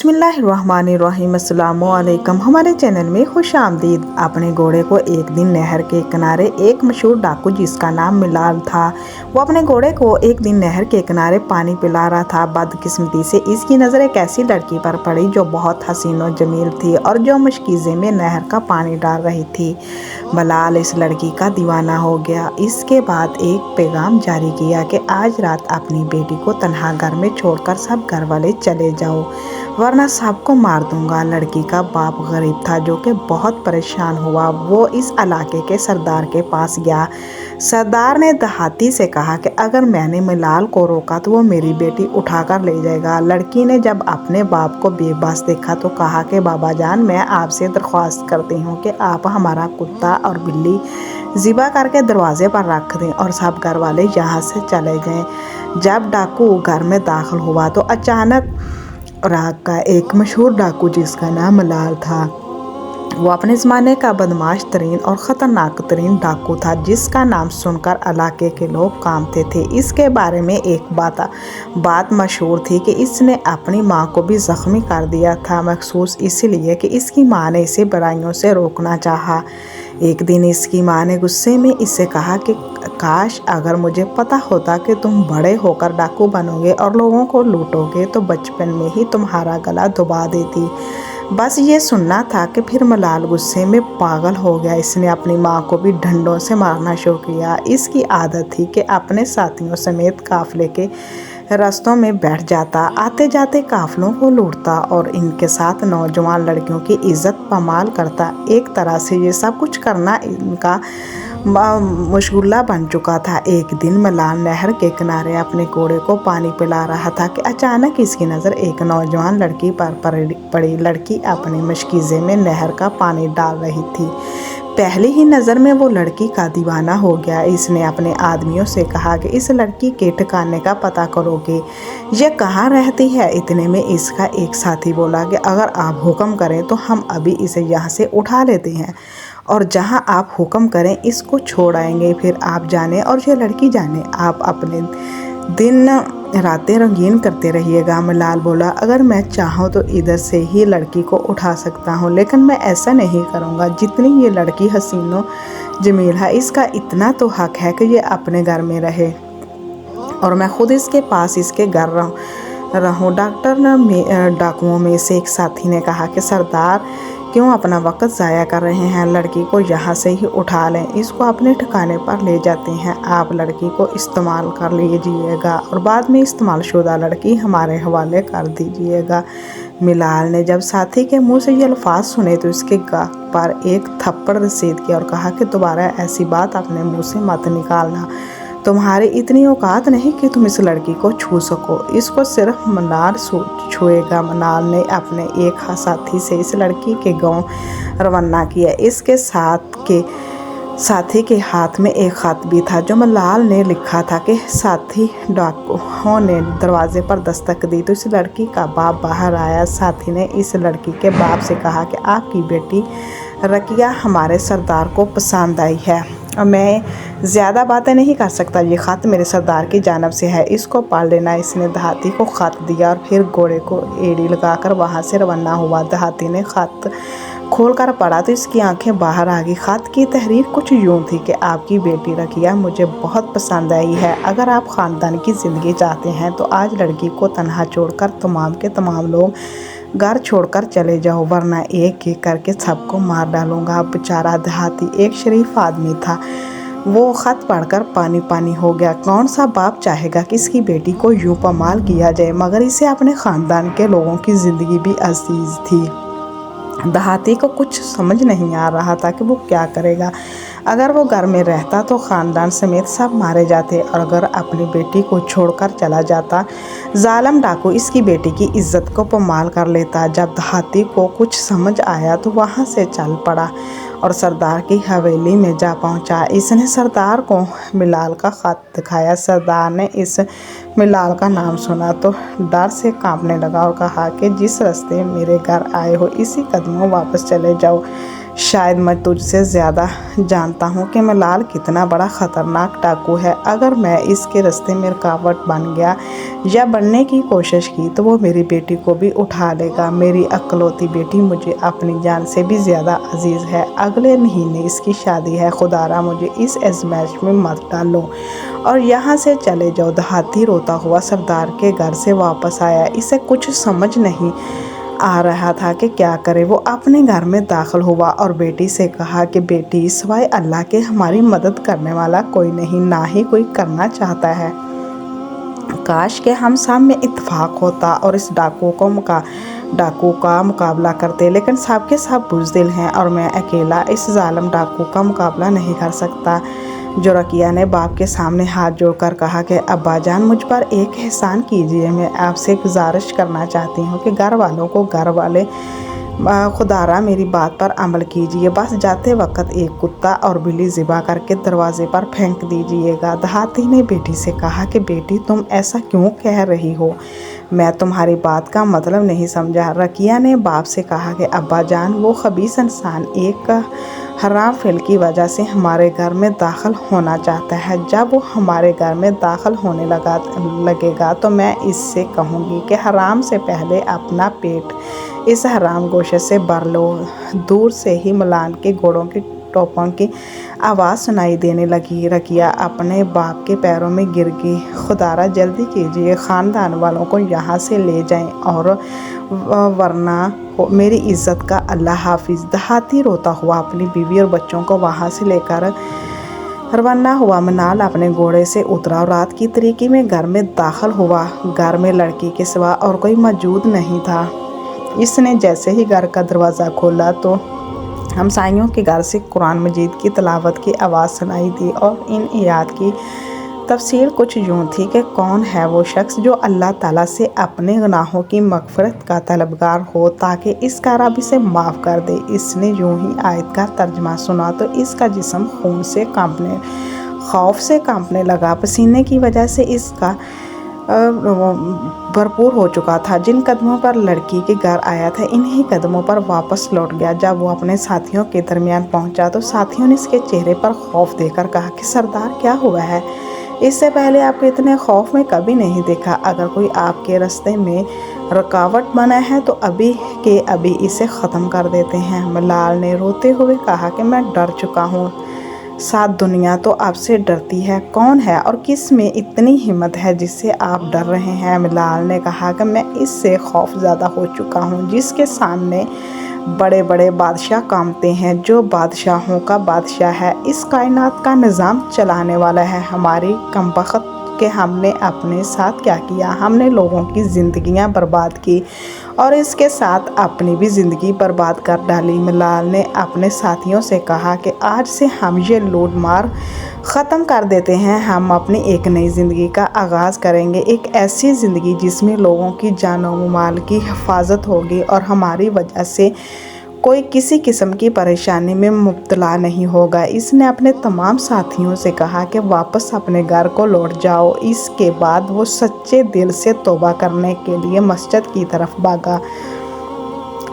बिस्मिल्लाहिर्रहमानिर्रहीम। अस्सलामुअलैकुम। हमारे चैनल में खुश आमदीद। अपने घोड़े को एक दिन नहर के किनारे एक मशहूर डाकू जिसका नाम मिलाल था, वो अपने घोड़े को एक दिन नहर के किनारे पानी पिला रहा था। बदकिस्मती से इसकी नज़र एक ऐसी लड़की पर पड़ी जो बहुत हसीन और जमील थी और जो मशकीज़े में नहर का पानी डाल रही थी। बिलाल इस लड़की का दीवाना हो गया। इसके बाद एक पैगाम जारी किया कि आज रात अपनी बेटी को तन्हा घर में छोड़कर सब घर वाले चले जाओ, वरना सबको मार दूंगा। लड़की का बाप गरीब था जो कि बहुत परेशान हुआ। वो इस इलाके के सरदार के पास गया। सरदार ने देहाती से कहा कि अगर मैंने मिलाल को रोका तो वो मेरी बेटी उठाकर ले जाएगा। लड़की ने जब अपने बाप को बेबस देखा तो कहा कि बाबा जान, मैं आपसे दरख्वास्त करती हूँ कि आप हमारा कुत्ता और बिल्ली ज़िबा करके दरवाजे पर रख दें और सब घर वाले यहाँ से चले गए। जब डाकू घर में दाखिल हुआ तो अचानक राग का एक मशहूर डाकू जिसका नाम मिलाल था, वो अपने ज़माने का बदमाश तरीन और ख़तरनाक तरीन डाकू था जिसका नाम सुनकर इलाके के लोग कांपते थे। इसके बारे में एक बात मशहूर थी कि इसने अपनी माँ को भी ज़ख्मी कर दिया था, मखसूस इसलिए कि इसकी माँ ने इसे बुराइयों से रोकना चाहा। एक दिन इसकी माँ ने गुस्से में इससे कहा कि काश अगर मुझे पता होता कि तुम बड़े होकर डाकू बनोगे और लोगों को लूटोगे तो बचपन में ही तुम्हारा गला दबा देती। बस ये सुनना था कि फिर मिलाल गुस्से में पागल हो गया। इसने अपनी माँ को भी डंडों से मारना शुरू किया। इसकी आदत थी कि अपने साथियों समेत काफिले के रास्तों में बैठ जाता, आते जाते काफिलों को लूटता और इनके साथ नौजवान लड़कियों की इज्जत पामाल करता। एक तरह से ये सब कुछ करना इनका मशगुला बन चुका था। एक दिन मिलाल नहर के किनारे अपने घोड़े को पानी पिला रहा था कि अचानक इसकी नज़र एक नौजवान लड़की पर पड़ी। लड़की अपने मशकीज़े में नहर का पानी डाल रही थी। पहली ही नज़र में वो लड़की का दीवाना हो गया। इसने अपने आदमियों से कहा कि इस लड़की के ठिकाने का पता करोगे, ये कहाँ रहती है। इतने में इसका एक साथी बोला कि अगर आप हुक्म करें तो हम अभी इसे यहाँ से उठा लेते हैं और जहाँ आप हुक्म करें इसको छोड़ आएंगे। फिर आप जाने और ये लड़की जाने, आप अपने दिन रातें रंगीन करते रहिएगा। मिलाल बोला, अगर मैं चाहूँ तो इधर से ही लड़की को उठा सकता हूँ, लेकिन मैं ऐसा नहीं करूँगा। जितनी ये लड़की हसीनो जमील है, इसका इतना तो हक है कि ये अपने घर में रहे और मैं खुद इसके पास इसके घर रहूँ। डाकुओं में से एक साथी ने कहा कि सरदार क्यों अपना वक्त ज़ाया कर रहे हैं, लड़की को यहाँ से ही उठा लें, इसको अपने ठिकाने पर ले जाते हैं। आप लड़की को इस्तेमाल कर लीजिएगा और बाद में इस्तेमाल शुदा लड़की हमारे हवाले कर दीजिएगा। मिलाल ने जब साथी के मुंह से ये अल्फाज सुने तो इसके गाल पर एक थप्पड़ रसीद किया और कहा कि दोबारा ऐसी बात अपने मुँह से मत निकालना। तुम्हारी इतनी औकात नहीं कि तुम इस लड़की को छू सको, इसको सिर्फ मिलाल छुएगा। मिलाल ने अपने एक साथी से इस लड़की के गांव रवाना किया। इसके साथी के हाथ में एक खत भी था जो मिलाल ने लिखा था कि साथी डाकुओं ने दरवाजे पर दस्तक दी तो इस लड़की का बाप बाहर आया। साथी ने इस लड़की के बाप से कहा कि आपकी बेटी रकिया हमारे सरदार को पसंद आई है और मैं ज़्यादा बातें नहीं कर सकता, ये ख़त मेरे सरदार की जानब से है, इसको पढ़ लेना। इसने देहाती को ख़त दिया और फिर घोड़े को एड़ी लगाकर वहाँ से रवाना हुआ। देहाती ने ख़त खोलकर पढ़ा तो इसकी आंखें बाहर आ गई। ख़त की तहरीर कुछ यूँ थी कि आपकी बेटी रकिया मुझे बहुत पसंद आई है। अगर आप ख़ानदान की ज़िंदगी चाहते हैं तो आज लड़की को तन्हा छोड़कर तमाम के तमाम लोग घर छोड़कर चले जाओ, वरना एक एक करके सबको मार डालूंगा। बेचारा देहाती एक शरीफ आदमी था, वो ख़त पढ़कर पानी पानी हो गया। कौन सा बाप चाहेगा कि इसकी बेटी को यूँ पामाल किया जाए, मगर इसे अपने ख़ानदान के लोगों की ज़िंदगी भी अजीज़ थी। देहाती को कुछ समझ नहीं आ रहा था कि वो क्या करेगा। अगर वो घर में रहता तो ख़ानदान समेत सब मारे जाते और अगर अपनी बेटी को छोड़कर चला जाता, जालिम डाकू इसकी बेटी की इज्जत को पामाल कर लेता। जब देहाती को कुछ समझ आया तो वहाँ से चल पड़ा और सरदार की हवेली में जा पहुँचा। इसने सरदार को मिलाल का ख़त दिखाया। सरदार ने इस मिलाल का नाम सुना तो डर से कांपने लगा और कहा कि जिस रास्ते मेरे घर आए हो इसी कदमों वापस चले जाओ। शायद मैं तुझसे ज़्यादा जानता हूँ कि मलाल कितना बड़ा ख़तरनाक डाकू है। अगर मैं इसके रास्ते में रुकावट बन गया या बनने की कोशिश की तो वो मेरी बेटी को भी उठा लेगा। मेरी इकलौती बेटी मुझे अपनी जान से भी ज़्यादा अजीज़ है। अगले महीने इसकी शादी है। खुदारा मुझे इस आजमाइश में मत डालो और यहाँ से चले जाओ। देहाती रोता हुआ सरदार के घर से वापस आया। इसे कुछ समझ नहीं आ रहा था कि क्या करे। वो अपने घर में दाखिल हुआ और बेटी से कहा कि बेटी, सिवाय अल्लाह के हमारी मदद करने वाला कोई नहीं, ना ही कोई करना चाहता है। काश के हम सब में इत्तेफाक होता और इस डाकू का मुकाबला करते, लेकिन सब के सब बुज़दिल हैं और मैं अकेला इस जालिम डाकू का मुकाबला नहीं कर सकता। जो रकिया ने बाप के सामने हाथ जोड़कर कहा कि अब्बा जान, मुझ पर एक एहसान कीजिए। मैं आपसे गुजारिश करना चाहती हूँ कि घर वालों को घर वाले खुदारा मेरी बात पर अमल कीजिए। बस जाते वक्त एक कुत्ता और बिल्ली ज़िबा करके दरवाजे पर फेंक दीजिएगा। देहाती ने बेटी से कहा कि बेटी, तुम ऐसा क्यों कह रही हो? मैं तुम्हारी बात का मतलब नहीं समझा। रकिया ने बाप से कहा कि अब्बा जान, वो खबीस इंसान एक हराम फेल की वजह से हमारे घर में दाखिल होना चाहता है। जब वो हमारे घर में दाखिल होने लगेगा तो मैं इससे कहूँगी कि हराम से पहले अपना पेट इस हराम गोशे से भर लो। दूर से ही मलान के घोड़ों की टोपों की आवाज़ सुनाई देने लगी। रकिया अपने बाप के पैरों में गिर गई। खुदारा जल्दी कीजिए, ख़ानदान वालों को यहाँ से ले जाएं और वरना मेरी इज़्ज़त का अल्लाह हाफिज़। देहाती रोता हुआ अपनी बीवी और बच्चों को वहाँ से लेकर रवाना हुआ। मनाल अपने घोड़े से उतरा और रात की तरीकी में घर में दाखिल हुआ। घर में लड़की के सिवा और कोई मौजूद नहीं था। इसने जैसे ही घर का दरवाज़ा खोला तो हमसाइयों के घर से कुरान मजीद की तिलावत की आवाज़ सुनाई दी और इन आयत की तफसील कुछ यूँ थी कि कौन है वो शख्स जो अल्लाह ताला से अपने गुनाहों की मग़फ़िरत का तलबगार हो ताकि इसका रब इसे माफ़ कर दे। इसने यूँ ही आयत का तर्जमा सुना तो इसका जिस्म खून से खौफ से कांपने लगा। पसीने की वजह से इसका भरपूर हो चुका था। जिन कदमों पर लड़की के घर आया था, इन्हीं कदमों पर वापस लौट गया। जब वो अपने साथियों के दरमियान पहुंचा तो साथियों ने इसके चेहरे पर खौफ देखकर कहा कि सरदार, क्या हुआ है? इससे पहले आपको इतने खौफ में कभी नहीं देखा। अगर कोई आपके रास्ते में रुकावट बना है तो अभी के अभी इसे ख़त्म कर देते हैं। मलाल ने रोते हुए कहा कि मैं डर चुका हूँ। सात दुनिया तो आपसे डरती है। कौन है और किस में इतनी हिम्मत है जिससे आप डर रहे हैं? मलाल ने कहा कि मैं इससे खौफज़दा हो चुका हूँ जिसके सामने बड़े बड़े बादशाह कांपते हैं, जो बादशाहों का बादशाह है, इस कायनात का निज़ाम चलाने वाला है। हमारी कमबख्त कि हमने अपने साथ क्या किया। हमने लोगों की ज़िंदगियां बर्बाद की और इसके साथ अपनी भी ज़िंदगी बर्बाद कर डाली। मलाल ने अपने साथियों से कहा कि आज से हम ये लूट मार ख़त्म कर देते हैं। हम अपनी एक नई ज़िंदगी का आगाज़ करेंगे, एक ऐसी ज़िंदगी जिसमें लोगों की जानो माल की हिफाजत होगी और हमारी वजह से कोई किसी किस्म की परेशानी में मुब्तला नहीं होगा। इसने अपने तमाम साथियों से कहा कि वापस अपने घर को लौट जाओ। इसके बाद वो सच्चे दिल से तौबा करने के लिए मस्जिद की तरफ भागा,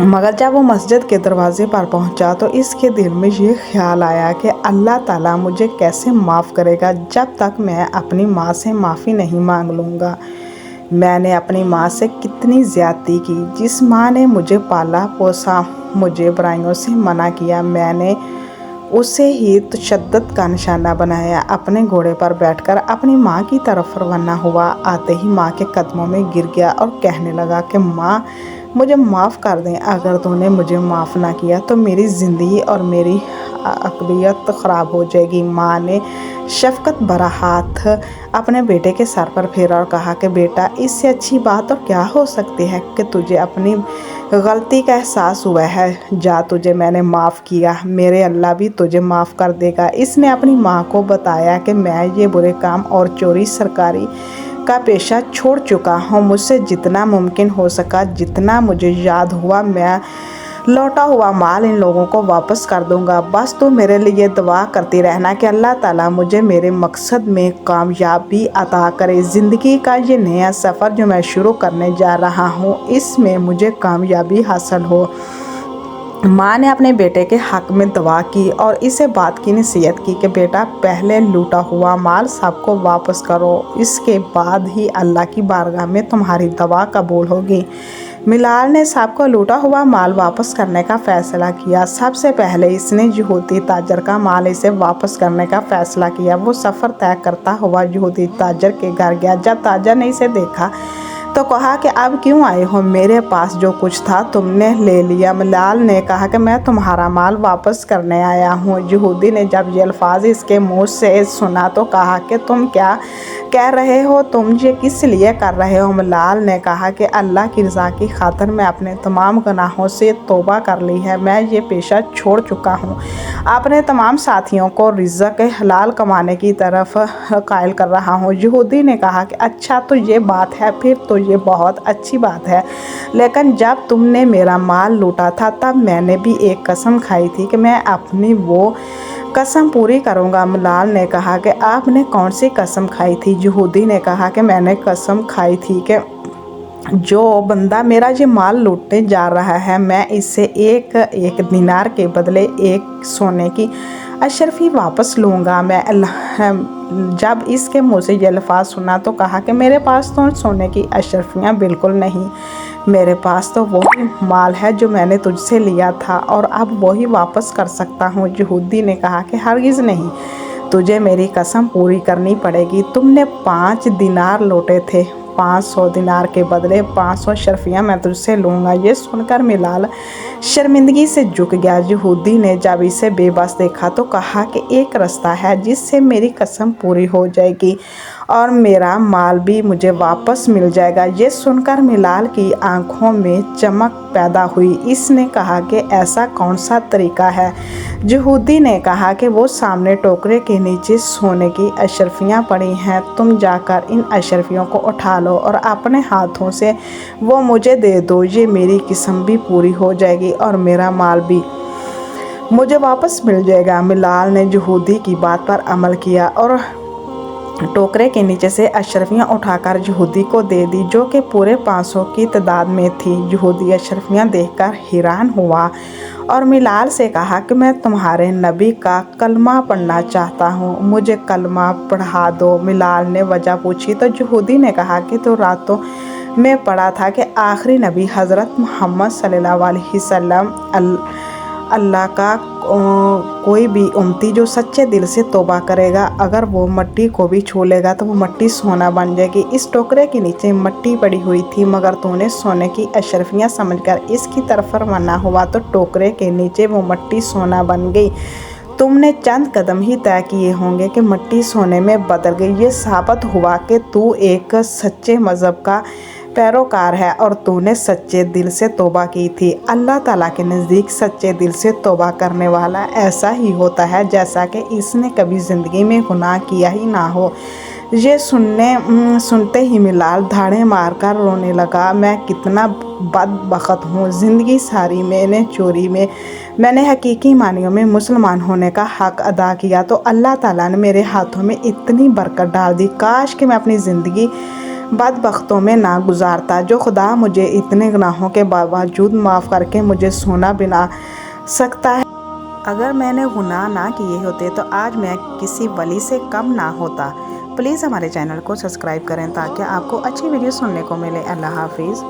मगर जब वो मस्जिद के दरवाज़े पर पहुंचा तो इसके दिल में ये ख्याल आया कि अल्लाह ताला मुझे कैसे माफ़ करेगा जब तक मैं अपनी माँ से माफ़ी नहीं मांग लूँगा। मैंने अपनी माँ से कितनी ज़्यादती की। जिस माँ ने मुझे पाला पोसा, मुझे बुराइयों से मना किया, मैंने उसे ही तशद्दुद का निशाना बनाया। अपने घोड़े पर बैठकर अपनी माँ की तरफ रवाना हुआ। आते ही माँ के कदमों में गिर गया और कहने लगा कि माँ, मुझे माफ़ कर दें। अगर तूने मुझे माफ़ ना किया तो मेरी ज़िंदगी और मेरी अक़लियत ख़राब हो जाएगी। माँ ने शफ़क़त भरा हाथ अपने बेटे के सर पर फेरा और कहा कि बेटा, इससे अच्छी बात और क्या हो सकती है कि तुझे अपनी गलती का एहसास हुआ है। जा, तुझे मैंने माफ़ किया, मेरे अल्लाह भी तुझे माफ़ कर देगा। इसने अपनी माँ को बताया कि मैं ये बुरे काम और चोरी सरकारी का पेशा छोड़ चुका हूँ। मुझसे जितना मुमकिन हो सका, जितना मुझे याद हुआ, मैं लौटा हुआ माल इन लोगों को वापस कर दूंगा। बस तू मेरे लिए दुआ करती रहना कि अल्लाह ताला मुझे मेरे मकसद में कामयाबी अता करे। ज़िंदगी का ये नया सफ़र जो मैं शुरू करने जा रहा हूँ, इसमें मुझे कामयाबी हासिल हो। माँ ने अपने बेटे के हक में दुआ की और इसे बात की नसीहत की कि बेटा पहले लूटा हुआ माल सबको वापस करो, इसके बाद ही अल्लाह की बारगाह में तुम्हारी दुआ कबूल होगी। मिलाल ने सबको लूटा हुआ माल वापस करने का फैसला किया। सबसे पहले इसने यहूदी ताजर का माल इसे वापस करने का फैसला किया। वो सफ़र तय करता हुआ यहूदी ताजर के घर गया। जब ताजर ने इसे देखा तो कहा कि अब क्यों आए हो, मेरे पास जो कुछ था तुमने ले लिया। मिलाल ने कहा कि मैं तुम्हारा माल वापस करने आया हूँ। यहूदी ने जब ये अल्फाज इसके मुँह से सुना तो कहा कि तुम क्या कह रहे हो, तुम ये किस लिए कर रहे हो। मिलाल ने कहा कि अल्लाह की रज़ा की खातिर मैं अपने तमाम गुनाहों से तौबा कर ली है, मैं ये पेशा छोड़ चुका हूँ, अपने तमाम साथियों को रिज़्क़ हलाल कमाने की तरफ कायल कर रहा हूँ। यहूदी ने कहा कि अच्छा तो ये बात है, फिर तो ये बहुत अच्छी बात है, लेकिन जब तुमने मेरा माल लूटा था तब मैंने भी एक कसम खाई थी कि मैं अपनी वो कसम पूरी करूंगा। मिलाल ने कहा कि आपने कौन सी कसम खाई थी। यहूदी ने कहा कि मैंने कसम खाई थी कि जो बंदा मेरा ये माल लूटने जा रहा है मैं इससे एक दिनार के बदले एक सोने की अशरफी वापस लूँगा। मैं जब इसके मुँह से ये अल्फाज सुना तो कहा कि मेरे पास तो सोने की अशरफियाँ बिल्कुल नहीं, मेरे पास तो वही माल है जो मैंने तुझसे लिया था और अब वही वापस कर सकता हूँ। यहूदी ने कहा कि हरगिज़ नहीं, तुझे मेरी कसम पूरी करनी पड़ेगी। तुमने 5 दिनार लौटे थे, 500 दिनार के बदले 500 अशरफियाँ मैं तुझसे लूँगा। ये सुनकर मिलाल शर्मिंदगी से झुक गया। यहूदी ने जब इसे बेबस देखा तो कहा कि एक रास्ता है जिससे मेरी कसम पूरी हो जाएगी और मेरा माल भी मुझे वापस मिल जाएगा। ये सुनकर मिलाल की आंखों में चमक पैदा हुई। इसने कहा कि ऐसा कौन सा तरीका है। यहूदी ने कहा कि वो सामने टोकरे के नीचे सोने की अशरफियाँ पड़ी हैं, तुम जाकर इन अशरफियों को उठा लो और अपने हाथों से वो मुझे दे दो, ये मेरी कसम भी पूरी हो जाएगी और मेरा माल भी मुझे वापस मिल जाएगा। मिलाल ने यहूदी की बात पर अमल किया और टोकरे के नीचे से अशरफियाँ उठाकर यहूदी को दे दी, जो कि पूरे 500 की तादाद में थी। यहूदी अशरफियाँ देखकर हैरान हुआ और मिलाल से कहा कि मैं तुम्हारे नबी का कलमा पढ़ना चाहता हूँ, मुझे कलमा पढ़ा दो। मिलाल ने वजह पूछी तो यहूदी ने कहा कि तो रातों में पढ़ा था कि आखिरी नबी हज़रत मोहम्मद सल्लल्लाहु अलैहि वसल्लम अल्लाह का कोई भी उम्मती जो सच्चे दिल से तौबा करेगा, अगर वो मिट्टी को भी छू लेगा तो वो मिट्टी सोना बन जाएगी। इस टोकरे के नीचे मिट्टी पड़ी हुई थी, मगर तूने सोने की अशरफियाँ समझकर इसकी तरफ रवाना हुआ तो टोकरे के नीचे वो मिट्टी सोना बन गई। तुमने चंद कदम ही तय किए होंगे कि मिट्टी सोने में बदल गई। ये साबित हुआ कि तू एक सच्चे मज़हब का पैरोकार है और तूने सच्चे दिल से तौबा की थी। अल्लाह ताला के नज़दीक सच्चे दिल से तौबा करने वाला ऐसा ही होता है जैसा कि इसने कभी ज़िंदगी में गुनाह किया ही ना हो। ये सुनते ही मिलाल धाड़े मारकर रोने लगा। मैं कितना बदबख्त हूँ, ज़िंदगी सारी मैंने हकीकी मानियों में मुसलमान होने का हक़ अदा किया तो अल्लाह ताला ने मेरे हाथों में इतनी बरकत डाल दी। काश कि मैं अपनी ज़िंदगी बदबख्तों में ना गुजारता। जो खुदा मुझे इतने गुनाहों के बावजूद माफ़ करके मुझे सोना बना सकता है। अगर मैंने गुनाह ना किए होते तो आज मैं किसी वली से कम ना होता। प्लीज़ हमारे चैनल को सब्सक्राइब करें ताकि आपको अच्छी वीडियो सुनने को मिले। अल्लाह हाफिज़।